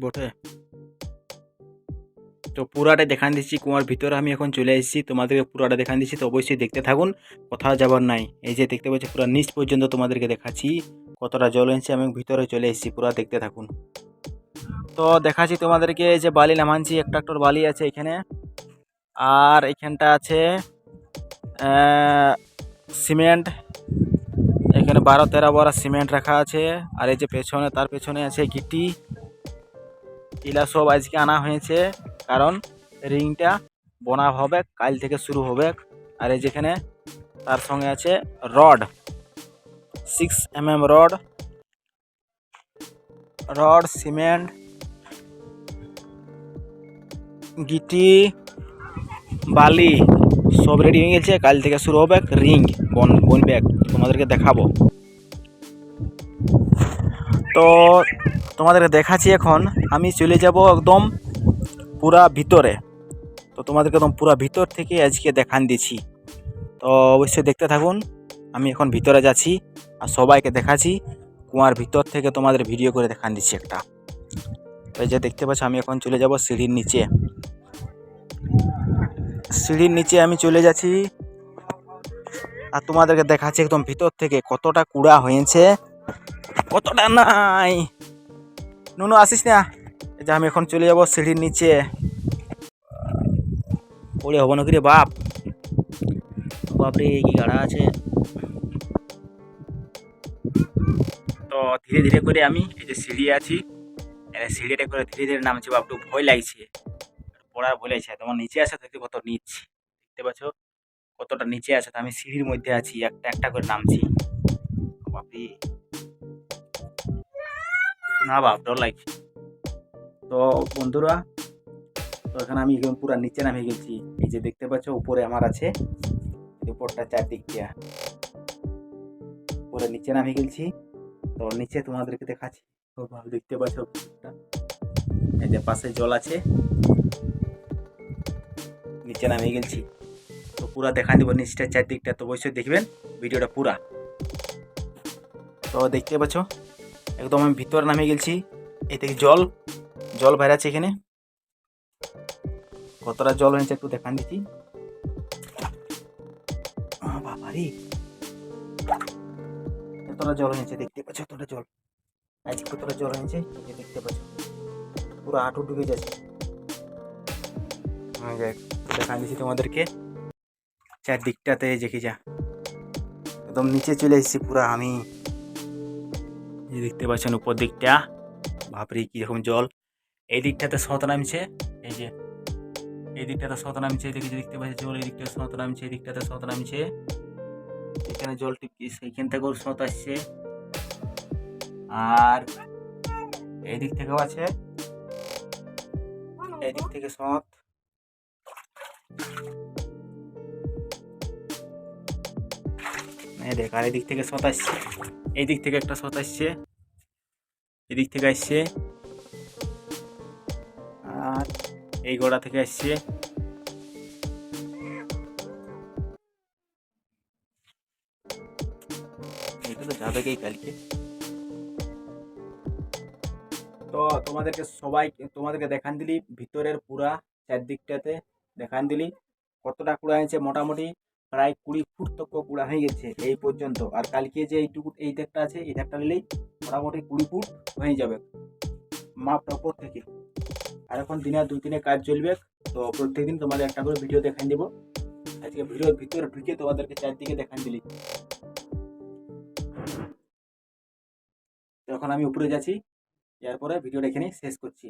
বটে। তো পুরাটা দেখান দিচ্ছি, কুয়ার ভিতরে আমি এখন চলে এসেছি, তোমাদেরকে পুরাটা দেখান দিচ্ছি। তো অবশ্যই দেখতে থাকুন, কোথাও যাবার নাই। এই যে দেখতে পাচ্ছি পুরো নিচ পর্যন্ত তোমাদেরকে দেখাচ্ছি কতটা জল হয়েছে। আমি ভিতরে চলে এসেছি, পুরো দেখতে থাকুন। তো দেখাচ্ছি তোমাদেরকে যে বালি নামানছি, একটা ট্রাক্টর বালি আছে এখানে, আর এখানটা আছে সিমেন্ট। এখানে 12-13 বড়া সিমেন্ট রাখা আছে। আর এই যে পেছনে, তার পেছনে আছে গিটি। এগুলা সব আজকে আনা হয়েছে, কারণ রিংটা বোনা হবে, কাল থেকে শুরু হবে। আর এই যেখানে তার সঙ্গে আছে রড, 6 mm রড, সিমেন্ট, গিটি, বালি সব রেডি হয়ে গেছে। কাল থেকে শুরু হবে, রিং বনবে, তোমাদেরকে দেখাবো। তো তোমাদেরকে দেখাচ্ছি, এখন আমি চলে যাব একদম পুরা ভিতরে। তো তোমাদেরকে একদম পুরা ভিতর থেকে আজকে দেখান দিচ্ছি। তো অবশ্যই দেখতে থাকুন। আমি এখন ভিতরে যাচ্ছি আর সবাইকে দেখাচ্ছি কুয়ার ভিতর থেকে, তোমাদের ভিডিও করে দেখান দিচ্ছি একটা। এই যে দেখতে পাচ্ছ, আমি এখন চলে যাব সিঁড়ির নিচে। সিঁড়ির নিচে আমি চলে যাচ্ছি আর তোমাদেরকে দেখাচ্ছি একদম ভিতর থেকে কতটা কুড়া হয়েছে, কতটা নাই। নুনু আসিস না? এই যে আমি এখন চলে যাব সিঁড়ির নিচে। পড়ে হবো নাকি রে বাপ, বাপরে কি গাড়া আছে। তো ধীরে ধীরে করে আমি এই যে সিঁড়ি আছি, সিঁড়িটা করে ধীরে ধীরে নামছি। বাপ একটু ভয় লাগছে, পড়ার ভয় লাগছে। তোমার নিচে আছে দেখতে কত নিচ, দেখতে পাচ্ছ কতটা নিচে আছে। তো আমি সিঁড়ির মধ্যে আছি, একটা একটা করে নামছি। বাপরে না বাপ, ডর লাগছে। তো বন্ধুরা, তো এখানে আমি পুরো নিচে নামে গেছি। এই যে দেখতে পাচ্ছ উপরে আমার আছে, উপরটা চারদিক দিয়া পুরো নিচে নামে গেছি। তো নিচে তোমাদেরকে দেখাচ্ছি, তো ভালো দেখতে পাচ্ছ এই যে পাশে জল আছে, নিচে নামে গেছি। তো পুরা দেখা দিব নিচটা চারদিকটা, তো অবশ্যই দেখবেন ভিডিওটা পুরা। তো দেখতে পাচ্ছ একদম আমি ভিতরে নামে গেছি। এই থেকে জল জল বেড়াচ্ছে এখানে, কতটা জল হয়েছে একটু দেখান দিচ্ছি। বাবারে এতটা জল হয়েছে, দেখতে পাচ্ছ এতটা জল, আজকে কতটা জল হয়েছে দেখতে পাচ্ছ, পুরো হাঁটু ডুবে যাচ্ছে। দেখান দিচ্ছি তোমাদেরকে চারদিকটাতে, দেখি যা একদম নিচে চলে এসেছি পুরা আমি। দেখতে পাচ্ছেন উপর দিকটা, বাপরে কিরকম জল। এই দিকটাতে স্রোত নামছে, এই যে এই দিকটাতে স্রোত নামছে, দেখতে পাচ্ছি জল। এই দিকটাতে স্রোত নামছে, এই দিকটাতে স্রোত নামছে। এখানে জল টিপকি, সেইখান থেকেও স্রোত আসছে। আর এই দিক থেকেও আছে, এই দিক থেকে স্রোত। দেখ, আর এই দিক থেকে স্রোত আসছে, এই দিক থেকে একটা স্রোত আসছে, এদিক থেকে আসছে, আর এই গোড়া থেকে আসছে। এটা তো যাবে কি কালকে। তো তোমাদেরকে দেখান দিলি ভিতরের পুরা চারদিকটাতে, দেখান দিলি কতটা কুড়া হয়েছে। মোটামুটি প্রায় 20 ফুট তক কুড়া হয়ে গেছে এই পর্যন্ত। আর কালকে যে এইটুকু এই দিকটা আছে, এই দিকটা নিলেই মোটামুটি 20 ফুট হয়ে যাবে মাপটা উপর থেকে। আর এখন দিনে 2-3 কাজ চলবে। তো প্রত্যেকদিন তোমাদের একটা করে ভিডিও দেখান দিব। আজকে ভিডিওর ভিতরে ঢুকে তোমাদেরকে চারদিকে দেখান দিলি। এখন আমি উপরে যাচ্ছি, এরপরে ভিডিওটা এখানে শেষ করছি।